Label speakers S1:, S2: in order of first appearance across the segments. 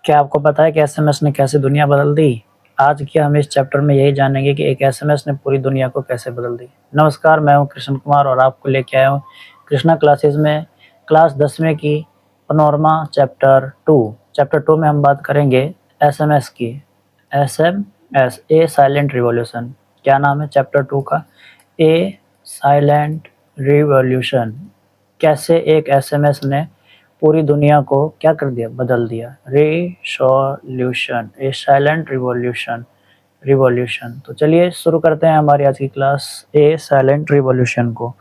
S1: क्या आपको पता है कि एसएमएस ने कैसे दुनिया बदल दी? आज के हम इस चैप्टर में यही जानेंगे कि एक एसएमएस ने पूरी दुनिया को कैसे बदल दी। नमस्कार, मैं हूं कृष्ण कुमार और आपको लेके आया हूं कृष्णा क्लासेस में क्लास 10वीं की पनोरमा चैप्टर 2। चैप्टर 2 में हम बात करेंगे एसएमएस की। एसएमएस, ए साइलेंट रिवॉल्यूशन। क्या नाम है चैप्टर 2 का? ए साइलेंट रिवॉल्यूशन। कैसे एक एसएमएस ने पूरी दुनिया को क्या कर दिया? बदल दिया। रिसोल्यूशन, ए साइलेंट रिवॉल्यूशन। तो चलिए शुरू करते हैं हमारी आज की क्लास ए साइलेंट रिवॉल्यूशन को।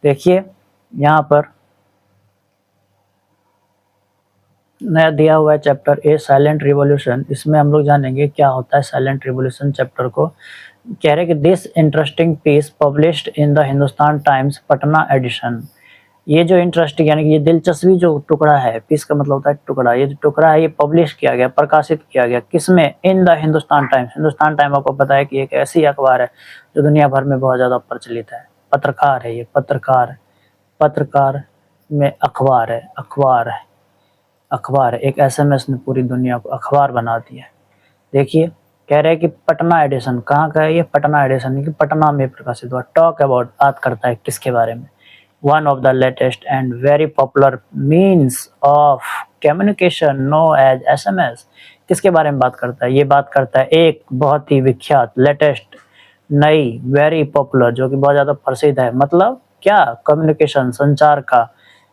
S1: देखिए यहाँ पर नया दिया हुआ है चैप्टर ए साइलेंट रिवॉल्यूशन। इसमें हम लोग जानेंगे क्या होता है साइलेंट रिवॉल्यूशन। चैप्टर को कह रहे कि this interesting piece published in the Hindustan times Patna edition. ये जो इंटरेस्टिंग यानी कि ये दिलचस्पी जो टुकड़ा है, पीस का मतलब होता है टुकड़ा, ये जो टुकड़ा है ये पब्लिश किया गया, प्रकाशित किया गया किसमें? इन the Hindustan times. Hindustan time आपको पता है कि एक ऐसी अखबार है जो दुनिया भर में बहुत ज़्यादा प्रचलित है। पत्रकार है ये, पत्रकार में अखबार है, अखबार है। एक एसएमएस ने पूरी दुनिया को अखबार बना दिया। देखिए कह रहे हैं कि पटना एडिशन, कहाँ का है ये? पटना एडिशन कि पटना में प्रकाशित हुआ। टॉक अबाउट, बात करता है किसके बारे में? One of the latest and very popular means of communication known as SMS। किसके बारे में बात करता है? ये बात करता है एक बहुत ही विख्यात, लेटेस्ट, नई, वेरी पॉपुलर, जो कि बहुत ज़्यादा प्रसिद्ध है। मतलब क्या? कम्युनिकेशन, संचार का,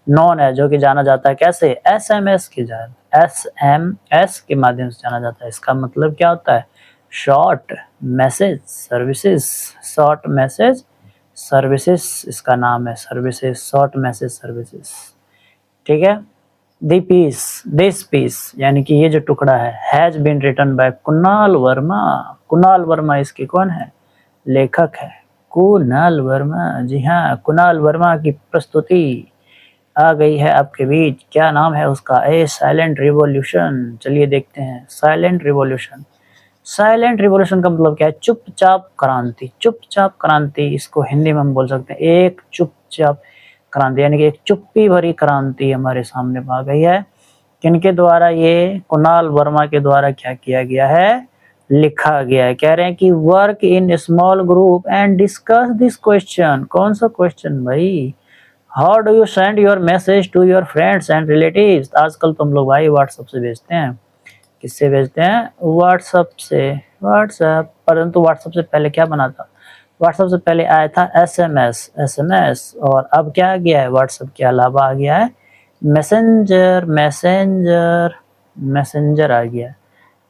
S1: नॉन है जो कि जाना जाता है कैसे? एसएमएस के जान एसएमएस के माध्यम से जाना जाता है। इसका मतलब क्या होता है? Short message services, short message services इसका नाम है, सर्विसेज, शॉर्ट मैसेज सर्विसेज। ठीक है। दिस पीस यानी कि ये जो टुकड़ा है has been written by Kunal Verma. Kunal Verma इसके कौन है? लेखक है कुणाल वर्मा। जी हाँ, कुणाल वर्मा की प्रस्तुति आ गई है आपके बीच। क्या नाम है उसका? ए साइलेंट रिवॉल्यूशन। चलिए देखते हैं साइलेंट रिवॉल्यूशन। साइलेंट रिवॉल्यूशन का मतलब क्या है? चुपचाप क्रांति। चुपचाप क्रांति, इसको हिंदी में हम बोल सकते हैं एक चुपचाप क्रांति, यानी कि एक चुप्पी भरी क्रांति हमारे सामने आ गई है। किनके द्वारा? ये कुणाल वर्मा के द्वारा क्या किया गया है? लिखा गया है। कह रहे हैं कि work in small group and discuss this question. कौन सा क्वेश्चन भाई? How do you send your message to your friends and relatives. आजकल तो हम लोग भाई व्हाट्सएप से भेजते हैं। किससे भेजते हैं? व्हाट्सएप से। व्हाट्सएप, परंतु व्हाट्सएप से पहले क्या बना था? व्हाट्सएप से पहले आया था एसएमएस, और अब क्या आ गया है? व्हाट्सएप के अलावा आ गया है मैसेंजर आ गया।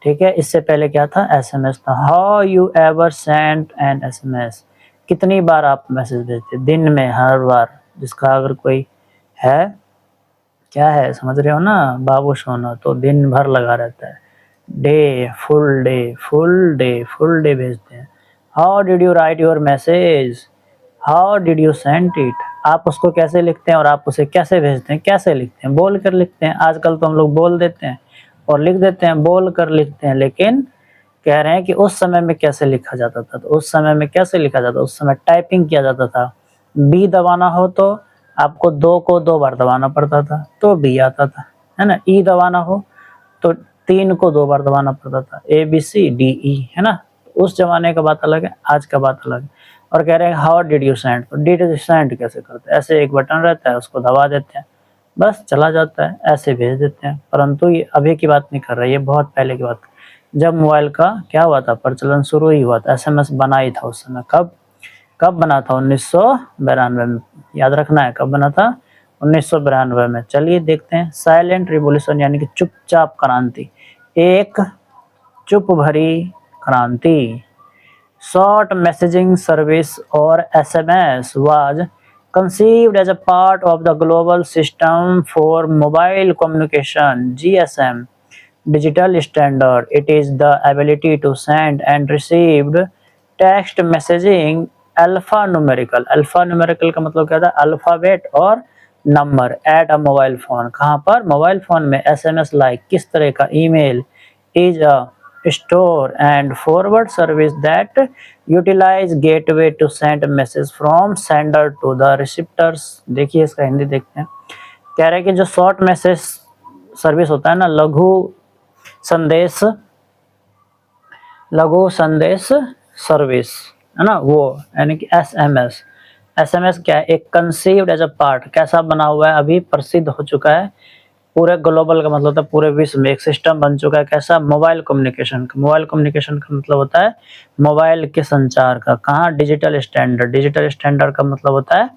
S1: ठीक है, इससे पहले क्या था? एसएमएस था। How you ever send an SMS. कितनी बार आप मैसेज भेजते? दिन में, हर बार। जिसका अगर कोई है, क्या है समझ रहे हो ना, बाबू सोना, तो दिन भर लगा रहता है। फुल डे भेजते हैं। How did you right your message, how did you send it. आप उसको कैसे लिखते हैं और आप उसे कैसे भेजते हैं? कैसे लिखते हैं? बोल कर लिखते हैं। आजकल तो हम लोग बोल देते हैं और लिख देते हैं, बोल कर लिखते हैं। लेकिन कह रहे हैं कि उस समय में कैसे लिखा जाता था? तो उस समय में कैसे लिखा जाता? उस समय टाइपिंग किया जाता था। बी दबाना हो तो आपको 2 को 2 बार दबाना पड़ता था, तो बी आता था, है ना। ई दबाना हो तो 3 को 2 बार दबाना पड़ता था, ABCDE, है ना। उस जमाने का बात अलग है, आज का बात अलग है। और कह रहे हैं हाउ डिड यू सेंड, तो डिड सेंड कैसे करते हैं? ऐसे एक बटन रहता है, उसको दबा देते हैं, बस चला जाता है, ऐसे भेज देते हैं। परंतु ये अभी की बात नहीं कर रहा है, ये बहुत पहले की बात। जब मोबाइल का क्या हुआ था? प्रचलन शुरू ही हुआ था, एसएमएस बना ही था उस समय। कब बना था? 1992 में। याद रखना है कब बना था? 1992 में। चलिए देखते हैं साइलेंट रिवॉल्यूशन यानी कि चुपचाप क्रांति, एक चुप भरी क्रांति। शॉर्ट मैसेजिंग सर्विस और SMS was conceived as a part of the global system for mobile communication GSM digital standard. It is the ability to send and receive text messaging alpha numerical का मतलब क्या था? Alphabet और number at a mobile phone. कहाँ पर? Mobile phone में। SMS like किस तरह का? Email is a store and forward service that utilize gateway to send message from sender to the receptors. देखिए इसका हिंदी देखते हैं। कह रहे हैं कि जो शॉर्ट मैसेज सर्विस होता है ना, लघु संदेश, लघु संदेश सर्विस, है ना, वो यानी कि एसएमएस। एसएमएस क्या है, एक कंसीव्ड एज अ पार्ट, कैसा बना हुआ है, अभी प्रसिद्ध हो चुका है पूरे ग्लोबल का मतलब होता है पूरे विश्व में एक सिस्टम बन चुका है, कैसा, मोबाइल कम्युनिकेशन का। मोबाइल कम्युनिकेशन का मतलब होता है मोबाइल के संचार का। कहाँ, डिजिटल स्टैंडर्ड। डिजिटल स्टैंडर्ड का मतलब होता है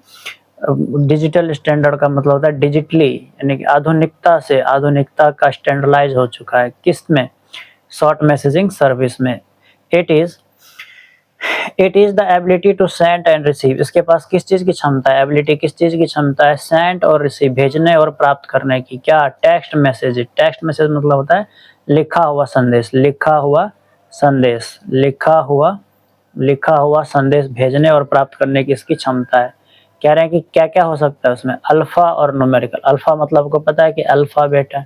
S1: डिजिटल स्टैंडर्ड का मतलब होता है डिजिटली, यानी कि आधुनिकता से, आधुनिकता का स्टैंडर्डाइज हो चुका है किस में, शॉर्ट मैसेजिंग सर्विस में। It is the ability to send and receive. इसके पास किस चीज की क्षमता है, एबिलिटी किस चीज की क्षमता है, सेंड और रिसीव, भेजने और प्राप्त करने की। क्या, टेक्स्ट मैसेज। टेक्स्ट मैसेज मतलब होता है लिखा हुआ संदेश, लिखा हुआ संदेश, लिखा हुआ संदेश भेजने और प्राप्त करने की इसकी क्षमता है। कह रहे हैं कि क्या क्या हो सकता है उसमें, अल्फा और न्यूमेरिकल। अल्फा मतलब को पता है कि अल्फाबेट है,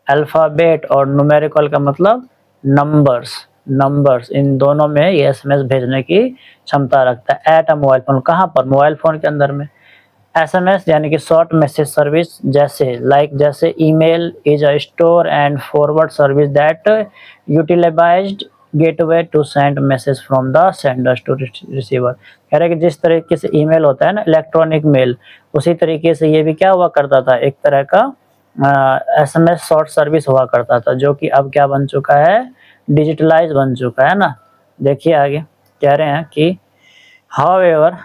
S1: अल्फाबेट, और न्यूमेरिकल का मतलब नंबर्स। इन दोनों में ये एसएमएस भेजने की क्षमता रखता है। एट अ मोबाइल फोन, कहाँ पर, मोबाइल फोन के अंदर में। एसएमएस यानी कि शॉर्ट मैसेज सर्विस, जैसे email is a store and forward service that utilized gateway to send message from the senders to receiver. कह रहे हैं कि जिस तरीके से ईमेल होता है ना, इलेक्ट्रॉनिक मेल, उसी तरीके से ये भी क्या हुआ करता था, एक तरह का एसएमएस शॉर्ट सर्विस हुआ करता था, जो कि अब क्या बन चुका है, डिजिटलाइज बन चुका है ना। देखिए आगे कह रहे हैं कि हाउएवर,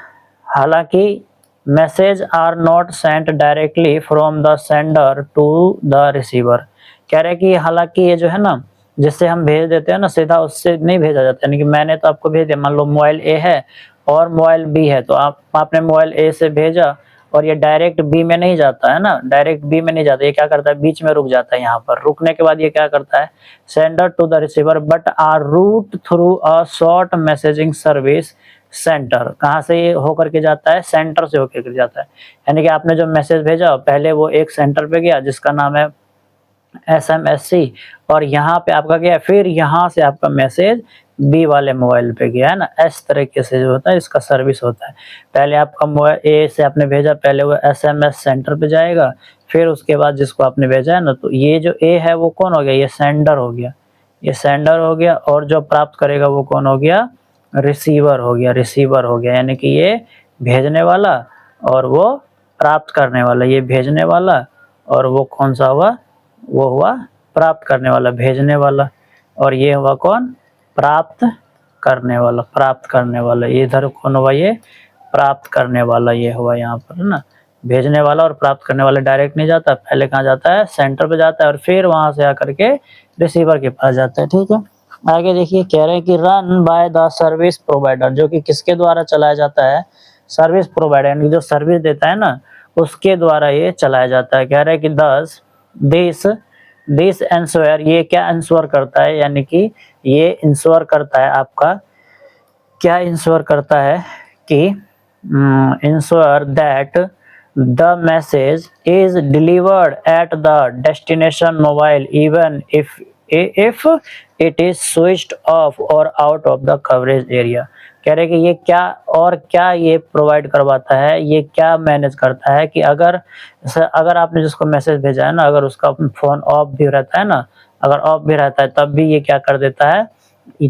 S1: हालांकि message are not sent directly from the sender to the receiver. कह रहे हैं कि हालांकि ये जो है ना, जिससे हम भेज देते हैं ना सीधा, उससे नहीं भेजा जाता। यानी कि मैंने तो आपको भेज दिया, मान लो मोबाइल ए है और मोबाइल बी है, तो आपने मोबाइल ए से भेजा और ये डायरेक्ट बी में नहीं जाता है ना, डायरेक्ट बी में नहीं जाता, ये क्या करता है, बीच में रुक जाता है। यहाँ पर रुकने के बाद ये क्या करता है, sender to the receiver but are route through a short messaging service centre. कहाँ से ये होकर के जाता है, सेंटर से होकर के जाता है। यानी कि आपने जो मैसेज भेजा पहले वो एक सेंटर पे गया जिसका नाम है एसएमएससी, और यहाँ पे आपका गया, फिर यहाँ से आपका मैसेज बी वाले मोबाइल पे गया, है ना। इस तरीके से जो होता है इसका सर्विस होता है। पहले आपका मोबाइल ए से आपने भेजा, पहले वो एसएमएस सेंटर पे जाएगा, फिर उसके बाद जिसको आपने भेजा है ना, तो ये जो ए है वो कौन हो गया, ये सेंडर हो गया, ये सेंडर हो गया, और जो प्राप्त करेगा वो कौन हो गया, रिसीवर हो गया, रिसीवर हो गया। यानी कि ये भेजने वाला और वो प्राप्त करने वाला, ये भेजने वाला और वो कौन सा हुआ, वो हुआ प्राप्त करने वाला, भेजने वाला, और ये हुआ कौन, प्राप्त करने वाला, प्राप्त करने वाला। ये इधर कौन हुआ, ये प्राप्त करने वाला, ये हुआ यहाँ पर, है ना। भेजने वाला और प्राप्त करने वाला डायरेक्ट नहीं जाता, पहले कहाँ जाता है, सेंटर पे जाता है, और फिर वहां से आकर के रिसीवर के पास जाता है। ठीक है, आगे देखिए कह रहे हैं कि run by the service provider, जो कि किसके द्वारा चलाया जाता है, सर्विस प्रोवाइडर, यानी जो सर्विस देता है ना उसके द्वारा ये चलाया जाता है। कह रहे हैं कि दस दिस इंश्योर, ये क्या इंश्योर करता है, यानी कि ये इंश्योर करता है आपका, क्या इंश्योर करता है कि ensure that the message is delivered at the destination mobile even if it is switched off और out of the coverage area. कह रहे कि ये क्या और क्या ये प्रोवाइड करवाता है, ये क्या मैनेज करता है कि अगर आपने जिसको मैसेज भेजा है ना, अगर उसका फोन ऑफ भी रहता है ना, अगर ऑफ भी रहता है तब भी ये क्या कर देता है,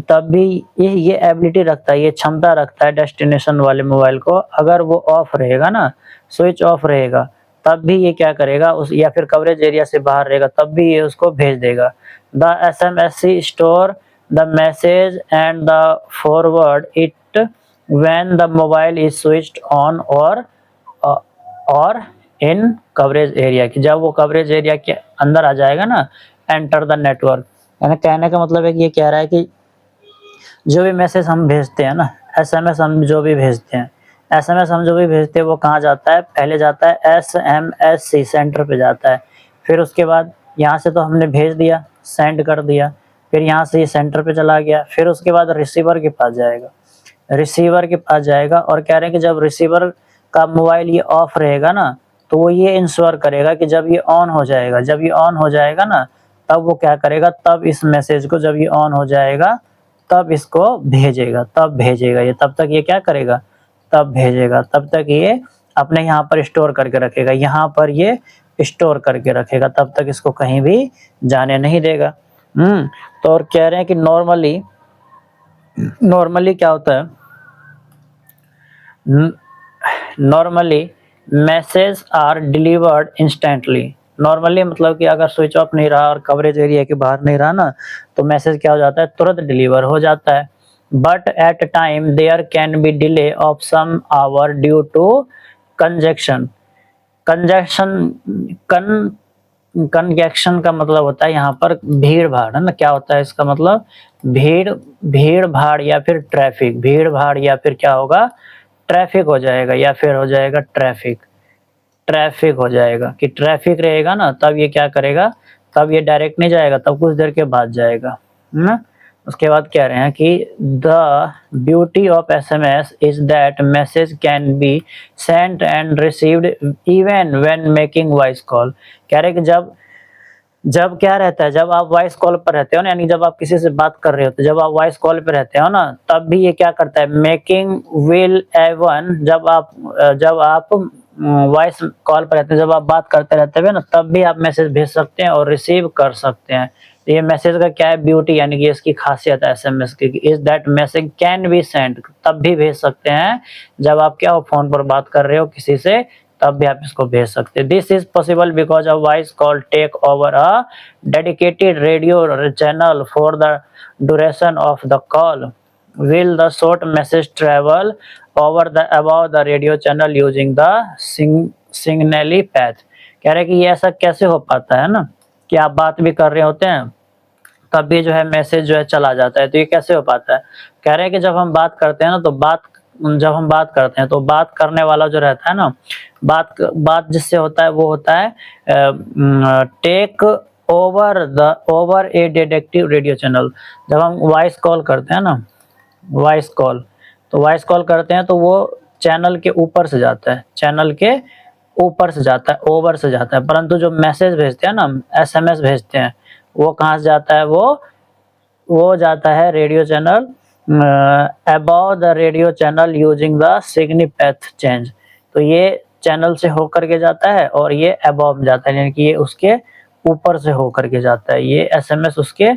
S1: तब भी ये एबिलिटी रखता है, ये क्षमता रखता है डेस्टिनेशन वाले मोबाइल को, अगर वो ऑफ रहेगा ना, स्विच ऑफ रहेगा, तब भी ये क्या करेगा उस, या फिर कवरेज एरिया से बाहर रहेगा तब भी ये उसको भेज देगा। The SMSC store the message and the forward it when the mobile is switched on और इन कवरेज एरिया, कि जब वो कवरेज एरिया के अंदर आ जाएगा ना, एंटर द नेटवर्क। यानी कहने का मतलब है कि ये कह रहा है कि जो भी मैसेज हम भेजते हैं ना, एसएमएस हम जो भी भेजते हैं, एसएमएस हम जो भी भेजते हैं वो कहाँ जाता है, पहले जाता है एसएमएससी सेंटर पे जाता है, फिर उसके बाद यहाँ से तो हमने भेज दिया, सेंड कर दिया, फिर यहाँ से ये सेंटर पे चला गया, फिर उसके बाद रिसीवर के पास जाएगा, रिसीवर के पास जाएगा। और कह रहे हैं कि जब रिसीवर का मोबाइल ये ऑफ रहेगा ना, तो वो ये इंश्योर करेगा कि जब ये ऑन हो जाएगा, जब ये ऑन हो जाएगा ना, तब वो क्या करेगा, तब इस मैसेज को जब ये ऑन हो जाएगा तब इसको भेजेगा, तब भेजेगा ये, तब तक ये क्या करेगा, तब भेजेगा, तब तक ये अपने यहाँ पर स्टोर करके रखेगा, यहाँ पर ये स्टोर करके रखेगा, तब तक इसको कहीं भी जाने नहीं देगा। तो और कह रहे हैं कि नॉर्मली क्या होता है, normally message are delivered instantly. Normally मतलब कि अगर स्विच ऑफ नहीं रहा और कवरेज एरिया के बाहर नहीं रहा ना, तो मैसेज क्या हो जाता है, तुरंत डिलीवर हो जाता है। But at time there can be delay of some hour due to congestion. Congestion का मतलब होता है यहाँ पर भीड़ भाड़, है ना। क्या होता है इसका मतलब, भीड़ भाड़ या फिर ट्रैफिक। भीड़ भाड़ या फिर क्या होगा, ट्रैफिक हो जाएगा, या फिर हो जाएगा ट्रैफिक हो जाएगा। कि ट्रैफिक रहेगा ना, तब ये क्या करेगा, तब ये डायरेक्ट नहीं जाएगा, तब कुछ देर के बाद जाएगा, है ना। उसके बाद कह रहे हैं कि the beauty of SMS is that message can be sent and received even when making voice call. कह रहे हैं कि जब क्या रहता है, जब आप वॉइस कॉल पर रहते हो ना, यानी जब आप किसी से बात कर रहे होते, जब आप वॉइस कॉल पे रहते हो ना, तब भी ये क्या करता है, मेकिंग विल एवन, जब आप वॉइस कॉल पर रहते हैं, जब आप बात करते रहते हैं ना, तब भी आप मैसेज भेज सकते हैं और रिसीव कर सकते हैं। तो ये मैसेज का क्या है, ब्यूटी, यानी कि इसकी खासियत है SMS की, is that message can be sent, तब भी भेज सकते हैं जब आप क्या हो, फोन पर बात कर रहे हो किसी से, तब भी आप इसको भेज सकते हैं। This is possible because a voice call take over a dedicated radio channel for the duration of the call. Will the short message travel over the above the radio channel using the signally path? कह रहे हैं कि ये ऐसा कैसे हो पाता है ना, कि आप बात भी कर रहे होते हैं, तब भी जो है मैसेज जो है चला जाता है। तो ये कैसे हो पाता है, कह रहे हैं कि जब हम बात करते हैं ना, तो बात करने वाला जो रहता है ना, बात जिससे होता है वो होता है टेक ओवर ए डिटेक्टिव रेडियो चैनल। जब हम वॉइस कॉल करते हैं ना, वॉइस कॉल करते हैं, तो वो चैनल के ऊपर से जाता है, ओवर से जाता है। परंतु जो मैसेज भेजते हैं ना, SMS भेजते हैं, वो कहाँ से जाता है, वो जाता है radio channel about the radio channel using the signal path change. तो ये चैनल से होकर के जाता है और ये अबाउ जाता है, यानी कि ये उसके ऊपर से होकर के जाता है, ये SMS उसके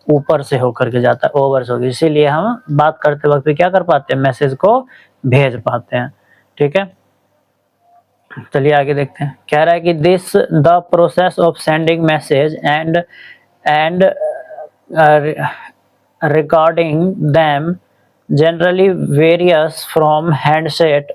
S1: ऊपर से होकर के जाता है, ओवर से होकर। इसीलिए हम बात करते वक्त क्या कर पाते हैं, मैसेज को भेज पाते हैं। ठीक है, चलिए आगे देखते हैं। कह रहा है कि this the process of sending message and recording them generally various from handset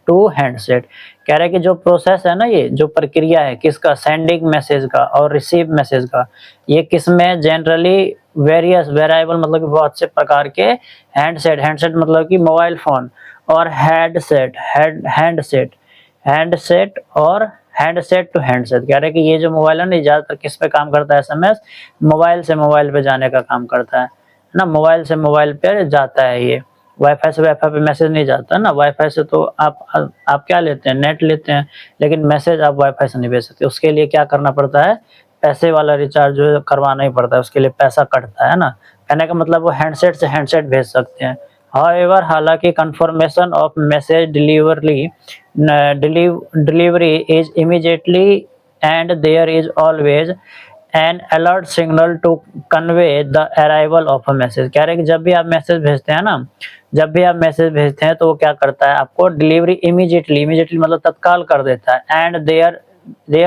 S1: to handset. कह रहा है कि जो प्रोसेस है ना, ये जो प्रक्रिया है किसका, सेंडिंग मैसेज का और रिसीव मैसेज का, ये किसमें जनरली वेरियस, वेरिएबल मतलब कि बहुत से प्रकार के हैंडसेट मतलब कि मोबाइल फोन, और हैंडसेट टू हैंडसेट। कह रहे हैं कि ये जो मोबाइल है ना, ज्यादातर किस पे काम करता है, SMS मोबाइल से मोबाइल पे जाने का काम करता है ना, मोबाइल से मोबाइल पे जाता है। ये वाईफाई से वाईफाई पे मैसेज नहीं जाता ना, वाईफाई से तो आप क्या लेते हैं, नेट लेते हैं, लेकिन मैसेज आप वाईफाई से नहीं भेज सकते। उसके लिए क्या करना पड़ता है, पैसे वाला रिचार्ज जो करवाना ही पड़ता है, उसके लिए पैसा कटता है ना। कहने का मतलब वो हैंडसेट से हैंडसेट भेज सकते हैं। However, हालांकि confirmation of message delivery is immediately and there is always an alert signal to convey the arrival of a message। कह रहे हैं कि जब भी आप मैसेज भेजते हैं ना, तो वो क्या करता है, आपको डिलीवरी इमीडिएटली मतलब तत्काल कर देता है, एंड देयर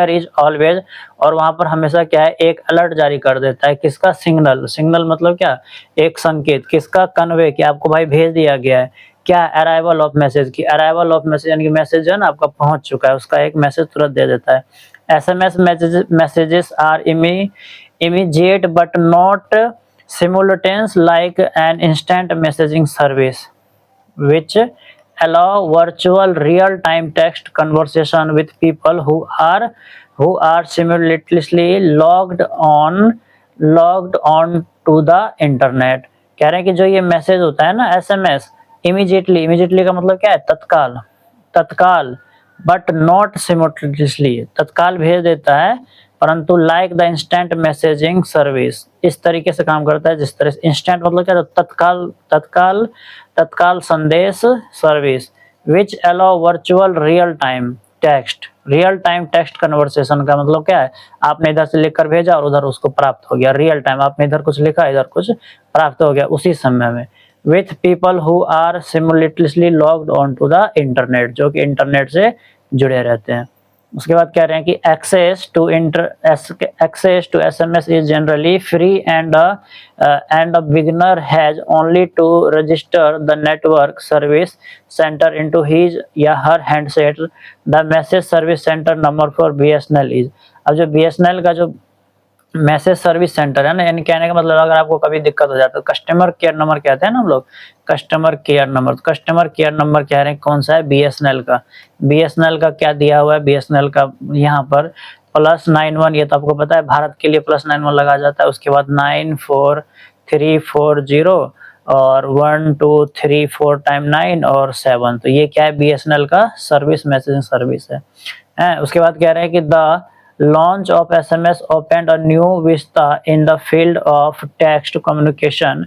S1: इज ऑलवेज, और वहां पर हमेशा क्या है, एक अलर्ट जारी कर देता है। किसका, सिग्नल मतलब क्या, एक संकेत, किसका, कन्वे, कि आपको भाई भेज दिया गया है। क्या, अराइवल ऑफ मैसेज की, अराइवल ऑफ मैसेज यानी कि मैसेज जो है ना आपका पहुंच चुका है, उसका एक मैसेज तुरंत दे देता है। SMS messages are immediate but not simultaneous like an instant messaging service, which allow virtual real-time text conversation with people who are simultaneously logged on to the internet। कह रहे हैं कि जो ये मैसेज होता है ना, SMS इमीडिएटली का मतलब क्या है, तत्काल, बट नॉट सिमल्टेनियसली, तत्काल भेज देता है, परंतु like the instant messaging service, इस तरीके से काम करता है जिस तरह से इंस्टेंट मतलब क्या, तत्काल संदेश service, which allow virtual real time text real time text conversation का मतलब क्या है, आपने इधर से लिखकर भेजा और उधर उसको प्राप्त हो गया, रियल टाइम आपने इधर कुछ लिखा इधर कुछ प्राप्त हो गया उसी समय में, with people who are simultaneously logged on to the internet, जो कि इंटरनेट से जुड़े रहते हैं। उसके बाद कह रहे हैं कि access to SMS is generally free and a beginner has only to register the network service centre into his या her handset. The message service centre number for BSNL is, अब जो बीएसएनएल का जो मैसेज सर्विस सेंटर है ना, यानी कहने का मतलब अगर आपको कभी दिक्कत हो जाता है, कस्टमर केयर नंबर कहते हैं ना हम लोग, कस्टमर केयर नंबर, तो कस्टमर केयर नंबर कह रहे हैं कौन सा है, बीएसएनएल का। बीएसएनएल का क्या दिया हुआ है, बीएसएनएल का यहाँ पर +91, ये तो आपको पता है भारत के लिए +91 लगा जाता है, उसके बाद 94340 और 1 2 3 4 टाइम 9 और 7, तो ये क्या है, बीएसएनएल का सर्विस मैसेजिंग सर्विस है। उसके बाद कह रहे हैं कि the launch of SMS opened a new vista in the field of text communication,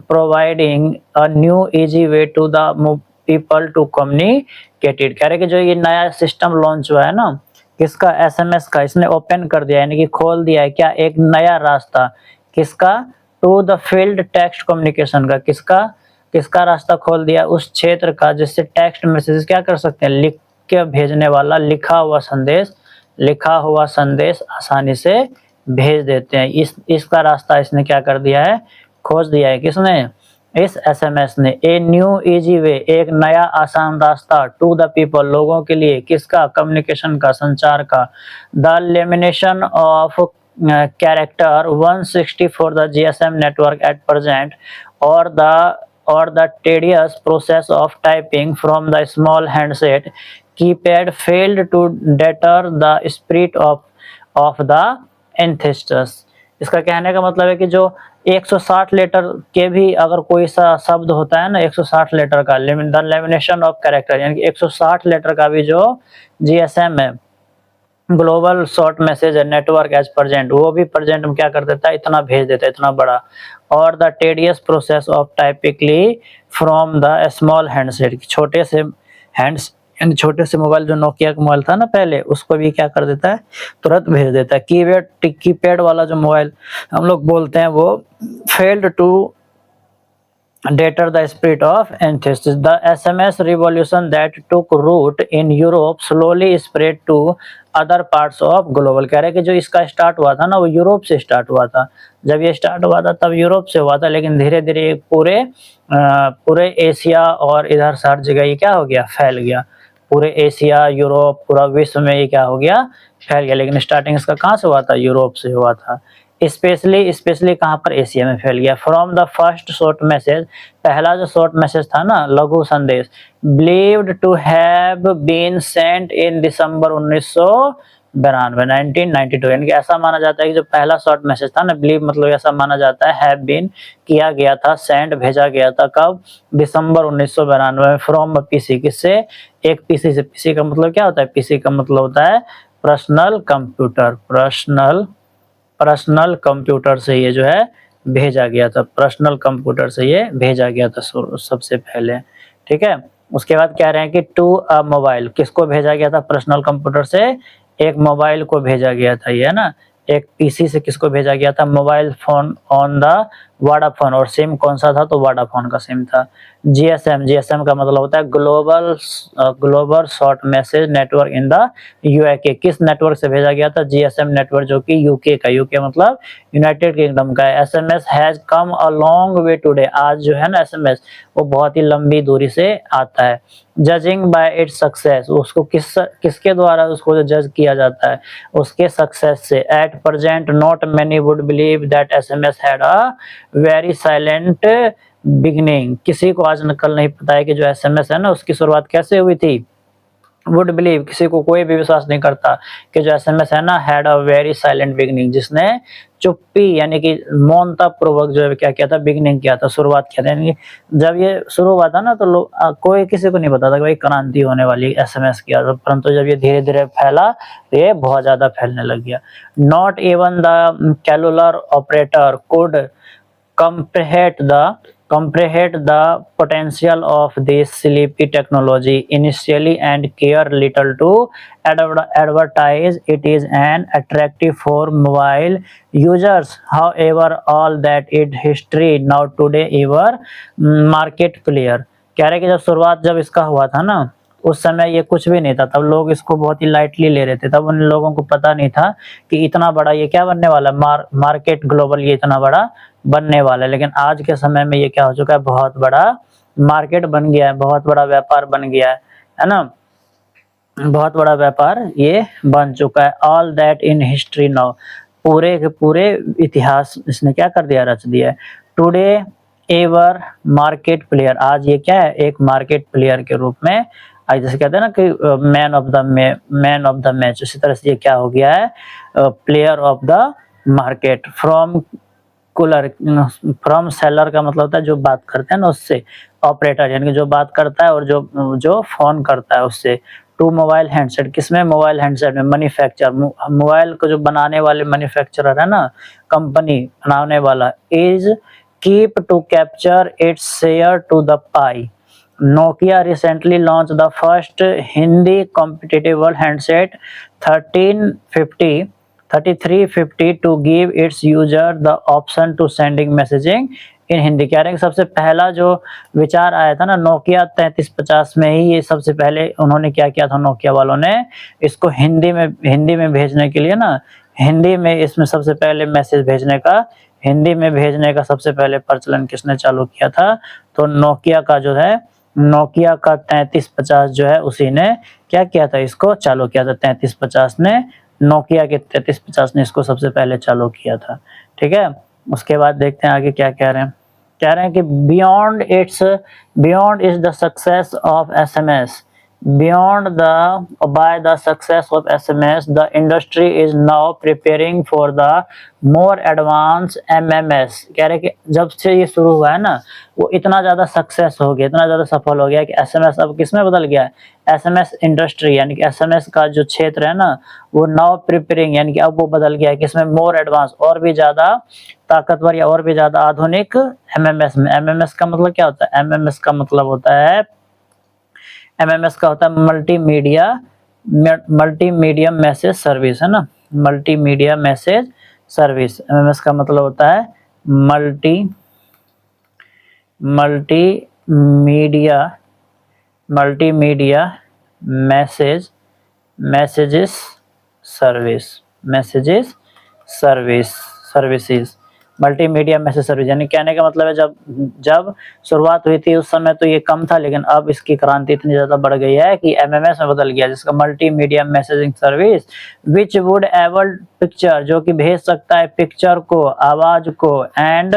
S1: providing a new easy way to the people to communicate it। कह रहे कि जो ये नया सिस्टम लॉन्च हुआ है ना, किसका, एसएमएस का, इसने ओपन कर दिया यानी कि खोल दिया है क्या, एक नया रास्ता, किसका, to the field text communication का, किसका रास्ता खोल दिया, उस क्षेत्र का जिससे टेक्स्ट मैसेज क्या कर सकते हैं, लिख के भेजने वाला लिखा हुआ संदेश आसानी से भेज देते हैं, इसका रास्ता इसने क्या कर दिया है, खोज दिया है, किसने, इस एसएमएस ने। ए न्यू इजी वे, एक नया आसान रास्ता, टू द पीपल, लोगों के लिए, किसका, कम्युनिकेशन का, संचार का। The lamination of character 160 for the GSM network at present or the tedious process of typing from the small handset keypad failed to deter the spirit of the ancestors। इसका कहने का मतलब है कि जो 160 लेटर के भी अगर कोई सा शब्द होता है ना, 160 लेटर का, द लेमिनेशन ऑफ कैरेक्टर यानी कि 160 लेटर का भी जो जीएसएम है, global short message network as present, वो भी प्रेजेंट में क्या कर देता है, इतना भेज देता है, इतना बड़ा। और the tedious process of typically from the small handset, छोटे से मोबाइल, जो नोकिया का मोबाइल था ना पहले, उसको भी क्या कर देता है, तुरंत भेज देता है। कीपैड वाला जो मोबाइल हम लोग बोलते हैं, वो failed to deter the spirit of ancestors। The SMS revolution that took root in Europe slowly spread to other parts of global। कह रहे कि जो इसका स्टार्ट हुआ था ना, वो यूरोप से स्टार्ट हुआ था, जब ये स्टार्ट हुआ था तब यूरोप से हुआ था, लेकिन धीरे धीरे पूरे एशिया और इधर हर जगह ये क्या हो गया, फैल गया, पूरे एशिया, यूरोप, पूरा विश्व में ये क्या हो गया, फैल गया। लेकिन स्टार्टिंग इसका कहाँ से हुआ था, यूरोप से हुआ था, स्पेशली कहाँ पर, एशिया में फैल गया। From the first short message, पहला जो शॉर्ट मैसेज था ना, लघु संदेश, believed to have been sent in December 1992, यानी कि ऐसा माना जाता है कि जो पहला शॉर्ट मैसेज था ना, बिलीव मतलब ऐसा माना जाता है, हैव बीन किया गया था, सेंड भेजा गया था, कब, दिसंबर 1992 में, फ्रॉम पीसी, किससे, एक पीसी से। पीसी का मतलब क्या होता है, पीसी का मतलब होता है पर्सनल कंप्यूटर, पर्सनल कंप्यूटर से ये जो है भेजा गया था, पर्सनल कंप्यूटर से ये भेजा गया था सबसे पहले, ठीक है। उसके बाद कह रहे हैं कि टू अ मोबाइल, किसको भेजा गया था, पर्सनल कंप्यूटर से एक मोबाइल को भेजा गया था, ये है ना, एक पीसी से किसको भेजा गया था, mobile phone on the Vodafone, और सिम कौन सा था, तो वोडाफोन का सिम था। जीएसएम का मतलब होता है global short message network in the UK, किस नेटवर्क से भेजा गया था, जीएसएम नेटवर्क, जो कि यूके का, यूके मतलब यूनाइटेड किंगडम का है। SMS has come a long way today, आज जो है ना एसएमएस, वो बहुत ही लंबी दूरी से आता है। जजिंग बाय इट्स सक्सेस, उसको किसके द्वारा उसको जो जज किया जाता है, उसके सक्सेस से। At present not many would believe that SMS had a very silent beginning, किसी को आज कल नहीं पता है कि जो एसएमएस है ना, उसकी शुरुआत कैसे हुई थी। वुड बिलीव, किसी को कोई भी विश्वास नहीं करता कि जो एसएमएस है ना, had a very silent beginning, जिसने चुप्पी यानी कि मौनता पूर्वक जो है क्या किया था, बिगनिंग किया था, शुरुआत किया था। यानी जब ये शुरू हुआ था ना, तो लोग कोई किसी को नहीं पता था कि भाई क्रांति होने वाली एसएमएस किया था, परंतु जब ये धीरे धीरे फैला, ये बहुत ज्यादा फैलने लग गया। Not even the cellular operator could comprehend the comprehend the potential of this sleepy technology initially and care little to advertise it is an attractive for mobile users. However, all that is history now today ever market player। कह रहे कि जब शुरुआत जब इसका हुआ था ना, उस समय ये कुछ भी नहीं था, तब लोग इसको बहुत ही लाइटली ले रहे थे, तब उन लोगों को पता नहीं था कि इतना बड़ा ये क्या बनने वाला है, मार्केट ग्लोबल ये इतना बड़ा बनने वाला है। लेकिन आज के समय में ये क्या हो चुका है, बहुत बड़ा मार्केट बन गया है, बहुत बड़ा व्यापार बन गया है ना, बहुत बड़ा व्यापार ये बन चुका है। All that in history now, पूरे के पूरे इतिहास इसने क्या कर दिया, रच दिया है। टुडे एवर मार्केट प्लेयर, आज ये क्या है, एक मार्केट प्लेयर के रूप में, आज जैसे कहते हैं ना कि मैन ऑफ द मैच, इसी तरह से ये क्या हो गया है, player of the market. From seller का मतलब होता है जो बात करते हैं ना उससे, ऑपरेटर यानी कि जो बात करता है और जो फोन करता है उससे। टू मोबाइल हैंडसेट, किसमें, मोबाइल हैंडसेट में। मैन्युफैक्चर, मोबाइल को जो बनाने वाले मैन्युफैक्चरर है ना, कंपनी बनाने वाला, is keep to capture its share to the pie. Nokia recently launched the first Hindi compatible handset 3350 to give its user the option to sending messaging in Hindi. कह रहे हैं कि सबसे पहला जो विचार आया था ना नोकिया 3350 में ही, ये सबसे पहले उन्होंने क्या किया था, नोकिया वालों ने इसको हिंदी में भेजने के लिए ना, हिंदी में इसमें सबसे पहले मैसेज भेजने का, हिंदी में भेजने का सबसे पहले प्रचलन किसने चालू किया था, तो नोकिया का जो है, नोकिया का 3350 जो है उसी ने क्या किया था, इसको चालू किया था। 3350 ने, नोकिया के 3350 ने इसको सबसे पहले चालू किया था। ठीक है, उसके बाद देखते हैं आगे क्या कह रहे हैं। कह रहे हैं कि beyond is the success of SMS, by the success of SMS, the industry is now preparing for the more advanced MMS। कह रहे कि जब से ये शुरू हुआ है ना, वो इतना ज़्यादा सक्सेस हो गया, इतना ज़्यादा सफल हो गया कि SMS अब किस में बदल गया है, SMS इंडस्ट्री यानी कि SMS का जो क्षेत्र है ना, वो नाउ प्रिपेयरिंग यानी कि अब वो बदल गया है किसमें, मोर एडवांस, और भी ज़्यादा ताकतवर या और भी ज़्यादा आधुनिक MMS में। MMS का मतलब क्या होता है, MMS का मतलब होता है, MMS का होता है मल्टीमीडिया मैसेज सर्विस, है ना, मल्टीमीडिया मैसेज सर्विस। MMS का मतलब होता है multimedia messages services, multimedia message service. यानी कहने का मतलब है जब शुरुआत हुई थी उस समय तो ये कम था, लेकिन अब इसकी क्रांति इतनी ज़्यादा बढ़ गई है कि MMS में बदल गया, जिसका multimedia messaging service, which would able picture, जो कि भेज सकता है पिक्चर को, आवाज को, एंड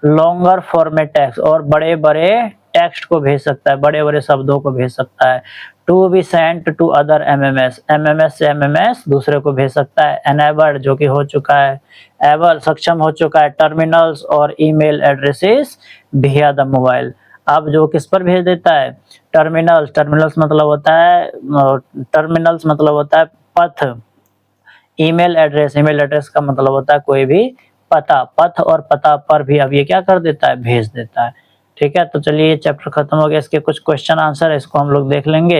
S1: लॉन्गर फॉर्मेट टेक्स्ट, और बड़े बड़े टेक्स्ट को भेज सकता है, बड़े बड़े शब्दों को भेज सकता है। To be sent to other MMS से MMS दूसरे को भेज सकता है। एनेबल्ड, जो कि हो चुका है, एबल सक्षम हो चुका है, टर्मिनल्स और ईमेल एड्रेसेस विया द मोबाइल। अब जो किस पर भेज देता है, टर्मिनल्स मतलब होता है पथ। ईमेल एड्रेस का मतलब होता है कोई भी पता, पथ और पता पर भी अब ये क्या कर देता है, भेज देता है। ठीक है, तो चलिए ये चैप्टर खत्म हो गया, इसके कुछ क्वेश्चन आंसर है, इसको हम लोग देख लेंगे,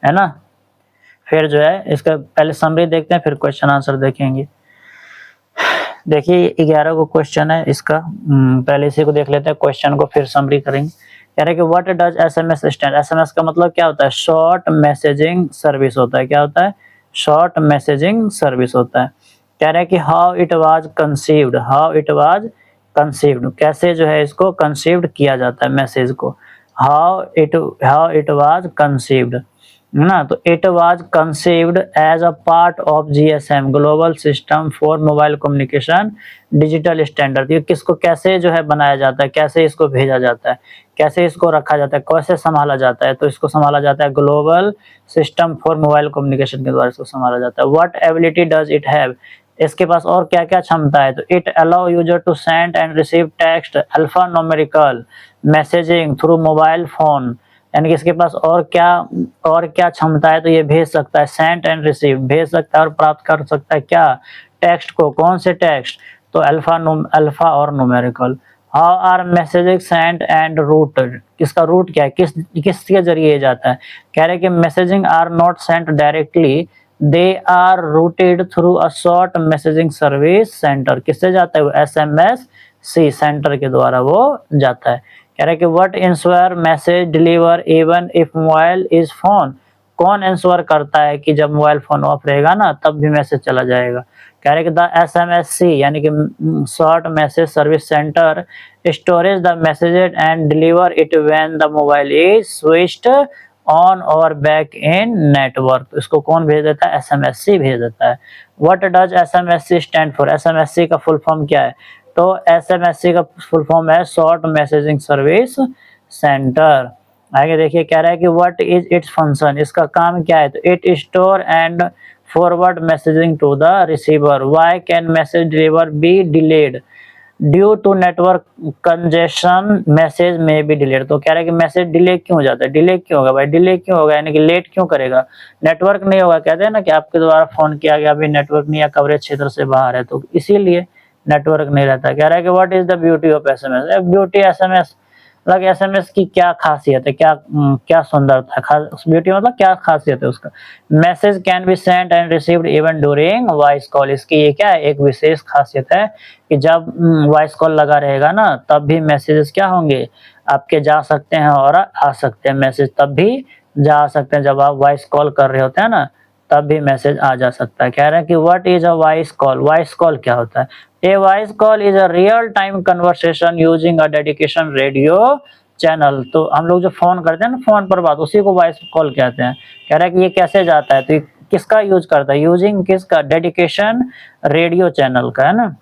S1: है ना। फिर जो है इसका पहले समरी देखते हैं, फिर क्वेश्चन आंसर देखेंगे। देखिए 11 को क्वेश्चन है इसका, पहले इसी को देख लेते हैं, क्वेश्चन को फिर समरी करेंगे। कह रहे हैं कि what does SMS stand, SMS का मतलब क्या होता है, शॉर्ट मैसेजिंग सर्विस होता है। क्या होता है, शॉर्ट मैसेजिंग सर्विस होता है। कह रहे हैं कि हाउ इट वाज कंसीव्ड, कैसे जो है इसको कंसीव्ड किया जाता है मैसेज को, हाउ इट वाज कंसीव्ड, है ना। तो it was conceived as a part of GSM, global system for mobile communication digital standard. ये किसको कैसे जो है बनाया जाता है, कैसे इसको भेजा जाता है, कैसे इसको रखा जाता है, कैसे संभाला जाता है, तो इसको संभाला जाता है global system for mobile communication के द्वारा इसको संभाला जाता है। What ability does it have, इसके पास और क्या क्या क्षमता है, तो it allow user to send and receive text, alpha numerical messaging through mobile phone, यानी कि इसके पास और क्या क्षमता है, तो ये भेज सकता है, सेंड एंड रिसीव, भेज सकता है और प्राप्त कर सकता है क्या, टेक्स्ट को, कौन से टेक्स्ट, तो अल्फा और numerical. How are messages sent and routed, किसका रूट क्या है, किसके जरिए जाता है। कह रहे कि messaging are not sent directly, they are routed through a short messaging service centre. किससे जाता है वो, SMSC सेंटर के द्वारा वो जाता है। कह रहे कि what ensure message deliver even if mobile is phone, कौन इंश्योर करता है कि जब मोबाइल फोन ऑफ रहेगा ना तब भी मैसेज चला जाएगा। कह रहे कि द SMSC यानी कि short message service centre storage the messages and deliver it when the mobile is switched on और बैक इन नेटवर्क। इसको कौन भेज देता है, SMSC भेज देता है। What does SMSC stand for, SMSC का फुल फॉर्म क्या है, तो SMSC का फुल फॉर्म है शॉर्ट मैसेजिंग सर्विस सेंटर। आगे देखिए कह रहा है कि व्हाट इज इट्स फंक्शन, इसका काम क्या है, तो it store and forward messaging to the receiver. Why can message deliver be delayed, due to network congestion message में बी डिलेड। तो कह रहा है कि मैसेज डिले क्यों हो जाता है, डिले क्यों होगा भाई, डिले क्यों होगा यानी कि लेट क्यों करेगा, नेटवर्क नहीं होगा। कहते हैं ना कि आपके द्वारा फोन किया गया, अभी नेटवर्क नहीं है, कवरेज क्षेत्र से बाहर है, तो इसीलिए नेटवर्क नहीं रहता। कह रहा है कि what is the beauty of SMS, beauty SMS मतलब SMS की क्या खासियत है, क्या सुंदरता, ब्यूटी मतलब क्या खासियत है उसका। Message can be sent and received even during voice call, इसकी ये क्या है, एक विशेष खासियत है कि जब वॉइस कॉल लगा रहेगा ना तब भी मैसेजेस क्या होंगे, आपके जा सकते हैं और आ सकते हैं, मैसेज तब भी जा सकते हैं जब आप वॉइस कॉल कर रहे होते हैं ना तब भी मैसेज आ जा सकता है। कह रहे हैं कि what is a voice call, voice call क्या होता है, a voice call is a real time conversation using a dedication radio channel. तो हम लोग जो फोन करते हैं ना फोन पर बात, उसी को वॉइस कॉल कहते हैं। कह रहा है कि ये कैसे जाता है, तो किसका यूज करता है, यूजिंग किसका, डेडिकेशन रेडियो चैनल का, है ना।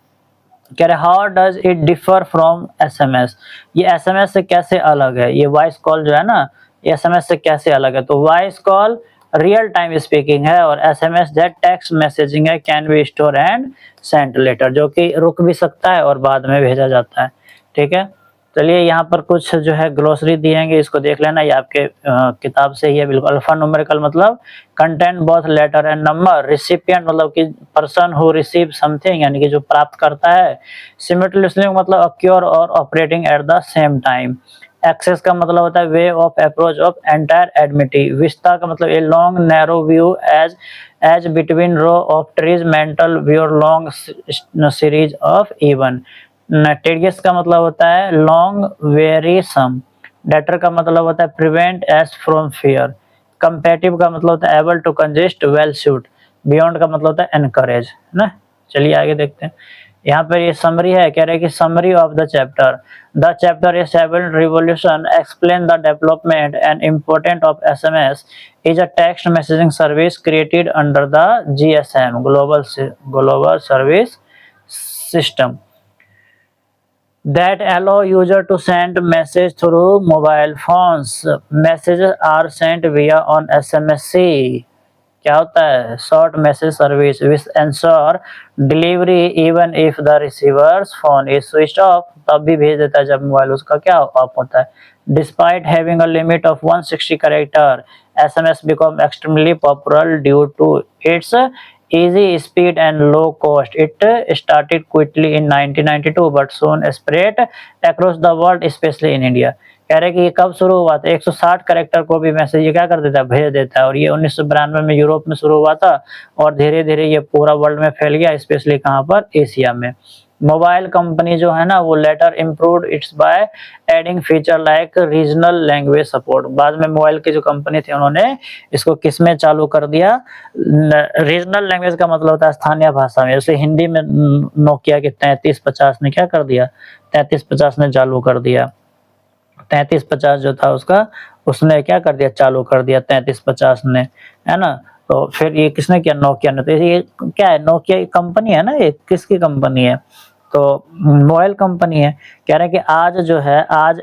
S1: कह रहे how does it differ from SMS, ये SMS से कैसे अलग है, ये वॉइस कॉल जो है ना ये SMS से कैसे अलग है। तो voice call real time speaking है और SMS दैट टेक्स्ट मैसेजिंग है, can be store and send later, जो कि रुक भी सकता है और बाद में भेजा जाता है। ठीक है, चलिए यहाँ पर कुछ जो है ग्लोसरी दिएंगे, इसको देख लेना, ये आपके किताब से ही है बिल्कुल। अल्फा न्यूमेरिकल मतलब content both letter and number, recipient मतलब कि पर्सन हु रिसीव समथिंग यानी कि जो प्राप्त करता है, सिमिल्टेनियसली मतलब अक्योर और operating at the same time, access का मतलब होता है way of approach of entire entity, vista का मतलब a long narrow view as between row of trees, mental view long series of इवन, टेडियस का मतलब होता है लॉन्ग वेरीसम, डेटर का मतलब होता है prevents from fear, competitive का मतलब होता है able to congest well shoot, beyond का मतलब होता है एनकरेज, है ना। चलिए आगे देखते हैं, यहाँ पर ये समरी है, कह रहे हैं कि summary of the chapter A 7 revolution explain the development and important of SMS is a text messaging service created under the GSM global service system that allow user to send message through mobile phones. Messages are sent via on SMSC, क्या होता है, short message service which ensure delivery even if the receiver's phone is switched off, तब भी भेज देता है जब mobile उसका क्या ऑफ होता है। Despite having a limit of 160 character, SMS become extremely popular due to its easy speed and low cost. It started quickly in 1992 but soon spread across the world, especially in India. कह रहे कि ये कब शुरू हुआ था, 160 character को भी मैसेज ये क्या कर देता है, भेज देता है, और ये 1992 में यूरोप में शुरू हुआ था और धीरे धीरे ये पूरा वर्ल्ड में फैल गया, स्पेशली कहाँ पर, एशिया में। मोबाइल कंपनी जो है ना वो later improved its by adding feature like regional language support, बाद में मोबाइल की जो कंपनी थी उन्होंने इसको किस में चालू कर दिया, रीजनल लैंग्वेज का मतलब होता है स्थानीय भाषा में, जैसे हिंदी में नोकिया के 3350 ने क्या कर दिया, 3350 ने चालू कर दिया, 3350 जो था उसका उसने क्या कर दिया, चालू कर दिया 3350 ने, है ना। तो फिर ये किसने किया, नोकिया ने। तो ये क्या है, नोकिया की कंपनी है ना, ये किसकी कंपनी है, तो मोबाइल कंपनी है। कह रहे हैं कि आज जो है आज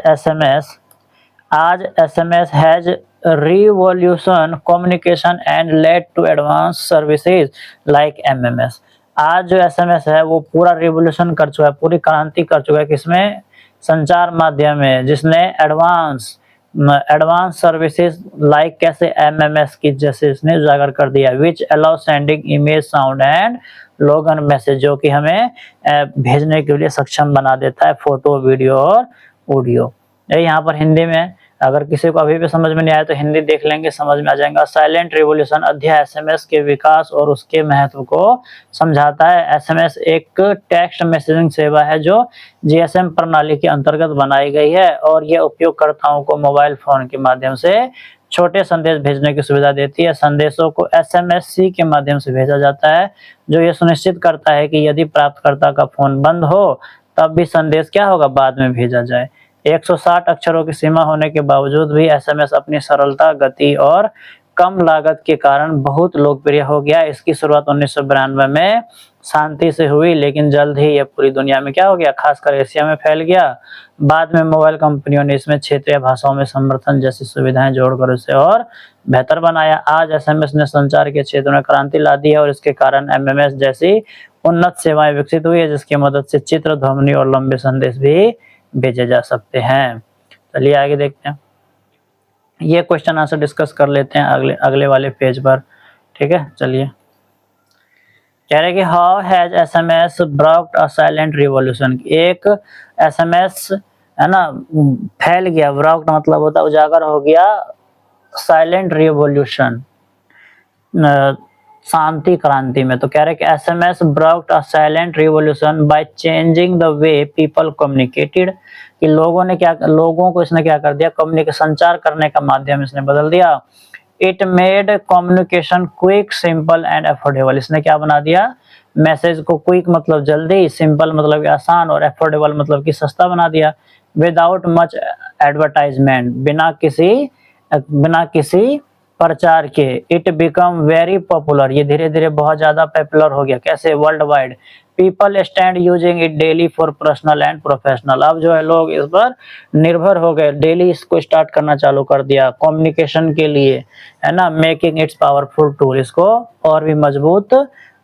S1: SMS has revolution communication and led to advance services like MMS। आज जो SMS है वो पूरा रिवॉल्यूशन कर चुका है, पूरी क्रांति कर चुका है किसमें, संचार माध्यम में, जिसने एडवांस एडवांस सर्विसेज लाइक कैसे एमएमएस की जैसे इसने उजागर कर दिया, which allow sending image sound and लोगन मैसेज, जो कि हमें भेजने के लिए सक्षम बना देता है फोटो वीडियो और ऑडियो। ये यहाँ पर हिंदी में, अगर किसी को अभी भी समझ में नहीं आया तो हिंदी देख लेंगे, समझ में आ जाएगा। साइलेंट रिवॉल्यूशन अध्याय एसएमएस के विकास और उसके महत्व को समझाता है। एसएमएस एक टेक्स्ट मैसेजिंग सेवा है जो जीएसएम प्रणाली के अंतर्गत बनाई गई है और यह उपयोगकर्ताओं को मोबाइल फोन के माध्यम से छोटे संदेश भेजने की सुविधा देती है। संदेशों को एसएमएससी के माध्यम से भेजा जाता है, जो ये सुनिश्चित करता है कि यदि प्राप्तकर्ता का फोन बंद हो तब भी संदेश क्या होगा, बाद में भेजा जाए। 160 अक्षरों की सीमा होने के बावजूद भी एसएमएस अपनी सरलता, गति और कम लागत के कारण बहुत लोकप्रिय हो गया। इसकी शुरुआत 1992 में शांति से हुई, लेकिन जल्द ही यह पूरी दुनिया में क्या हो गया, खासकर एशिया में फैल गया। बाद में मोबाइल कंपनियों ने इसमें क्षेत्रीय भाषाओं में समर्थन जैसी सुविधाएं जोड़कर इसे और बेहतर बनाया। आज एसएमएस ने संचार के क्षेत्र में क्रांति ला दी है और इसके कारण एमएमएस जैसी उन्नत सेवाएं विकसित हुई है, जिसकी मदद से चित्र, ध्वनि और लंबे संदेश भी भेजे जा सकते हैं। चलिए आगे देखते हैं, ये क्वेश्चन आंसर डिस्कस कर लेते हैं अगले वाले पेज पर। ठीक है, चलिए। कह रहे कि how has SMS brought a silent revolution. एक एसएमएस है ना फैल गया, ब्रॉक्ड मतलब होता उजागर हो गया, साइलेंट रिवॉल्यूशन शांति क्रांति में। तो कह रहे कि SMS brought a silent revolution by changing the way people communicated, कि लोगों को इसने क्या कर दिया, कम्युनिकेशन संचार करने का माध्यम इसने बदल दिया। It made communication quick, simple and affordable. इसने क्या बना दिया, मैसेज को क्विक मतलब जल्दी, सिंपल मतलब आसान और अफोर्डेबल मतलब कि सस्ता बना दिया। विदाउट मच एडवर्टाइजमेंट, बिना किसी प्रचार के। इट बिकम वेरी पॉपुलर, ये धीरे धीरे बहुत ज्यादा पॉपुलर हो गया। कैसे, world wide. People stand using it daily for personal and professional. अब जो है लोग इस पर निर्भर हो गए, डेली इसको स्टार्ट करना चालू कर दिया कम्युनिकेशन के लिए, है ना। मेकिंग इट्स पावरफुल टूल, इसको और भी मजबूत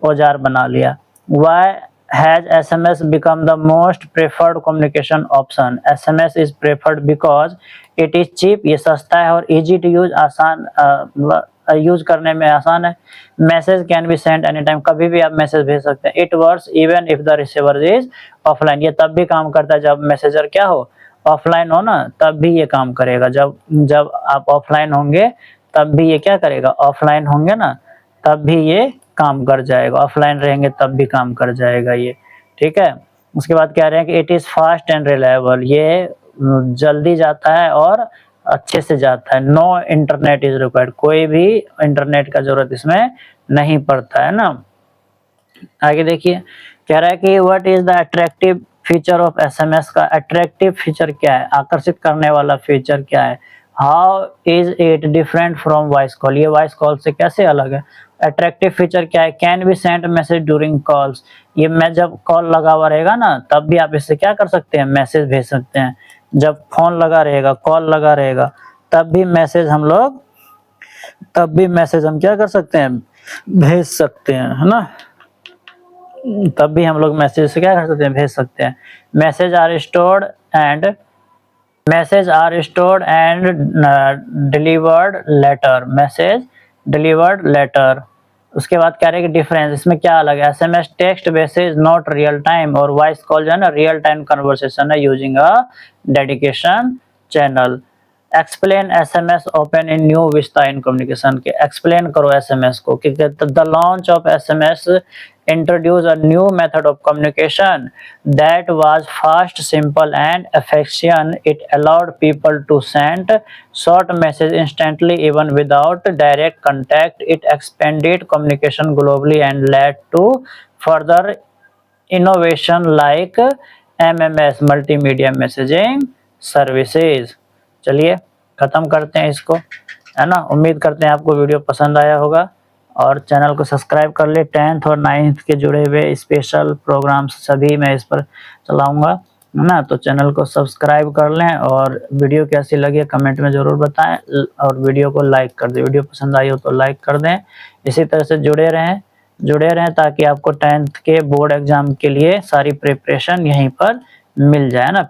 S1: औजार बना लिया। Why has SMS become the most preferred communication option? SMS is preferred because it is cheap, ये सस्ता है, और easy to use, आसान यूज करने में आसान है। Message can be send any time, कभी भी आप मैसेज भेज सकते हैं। It works even if the receiver is offline, ये तब भी काम करता है जब मैसेजर क्या हो, ऑफलाइन हो ना, तब भी ये काम करेगा। जब आप ऑफलाइन होंगे तब भी ये क्या करेगा, ऑफलाइन होंगे ना तब भी ये काम कर जाएगा, ऑफलाइन रहेंगे तब भी काम कर जाएगा ये। ठीक है, उसके बाद कह रहे हैं कि it is fast and reliable, ये जल्दी जाता है और अच्छे से जाता है। नो इंटरनेट इज रिक्वायर्ड, कोई भी इंटरनेट का जरूरत इसमें नहीं पड़ता है ना। आगे देखिए, कह रहा है कि what is the attractive feature of SMS, का अट्रैक्टिव फीचर क्या है, आकर्षित करने वाला फीचर क्या है। How is it different from voice call, ये वॉइस कॉल से कैसे अलग है। अट्रैक्टिव फीचर क्या है, can be send message during calls, ये मैं जब कॉल लगा हुआ रहेगा ना तब भी आप इससे क्या कर सकते हैं, मैसेज भेज सकते हैं। जब फोन लगा रहेगा, कॉल लगा रहेगा, तब भी मैसेज हम क्या कर सकते हैं, भेज सकते हैं, है ना। तब भी हम लोग मैसेज से क्या कर सकते हैं, भेज सकते हैं। Message are stored and delivered later, message delivered later. उसके बाद कह रहे हैं कि डिफरेंस, इसमें क्या अलग है। SMS text message not real time, और वॉइस कॉल जो है ना रियल टाइम कन्वर्सेशन है using a dedication channel. Explain SMS open in new vista in communication, के एक्सप्लेन करो एसएमएस को कि the launch of SMS introduce a new method of communication that was fast, simple and efficient. It allowed people to send short messages instantly even without direct contact. It expanded communication globally and led to further innovation like MMS, multimedia messaging services. चलिए खत्म करते हैं इसको, है ना। उम्मीद करते हैं आपको वीडियो पसंद आया होगा और चैनल को सब्सक्राइब कर ले। 10th और 9th के जुड़े हुए स्पेशल प्रोग्राम्स सभी मैं इस पर चलाऊंगा, है ना। तो चैनल को सब्सक्राइब कर लें और वीडियो कैसी लगी कमेंट में ज़रूर बताएं, और वीडियो को लाइक कर दें। वीडियो पसंद आई हो तो लाइक कर दें। इसी तरह से जुड़े रहें ताकि आपको 10th के बोर्ड एग्जाम के लिए सारी प्रिपरेशन यहीं पर मिल जाए ना।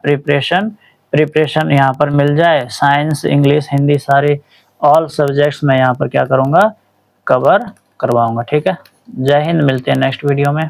S1: प्रिपरेशन यहाँ पर मिल जाए, साइंस, इंग्लिश, हिंदी, सारे ऑल सब्जेक्ट्स मैं यहाँ पर क्या करूँगा, कवर करवाऊँगा। ठीक है, जय हिंद, मिलते हैं नेक्स्ट वीडियो में।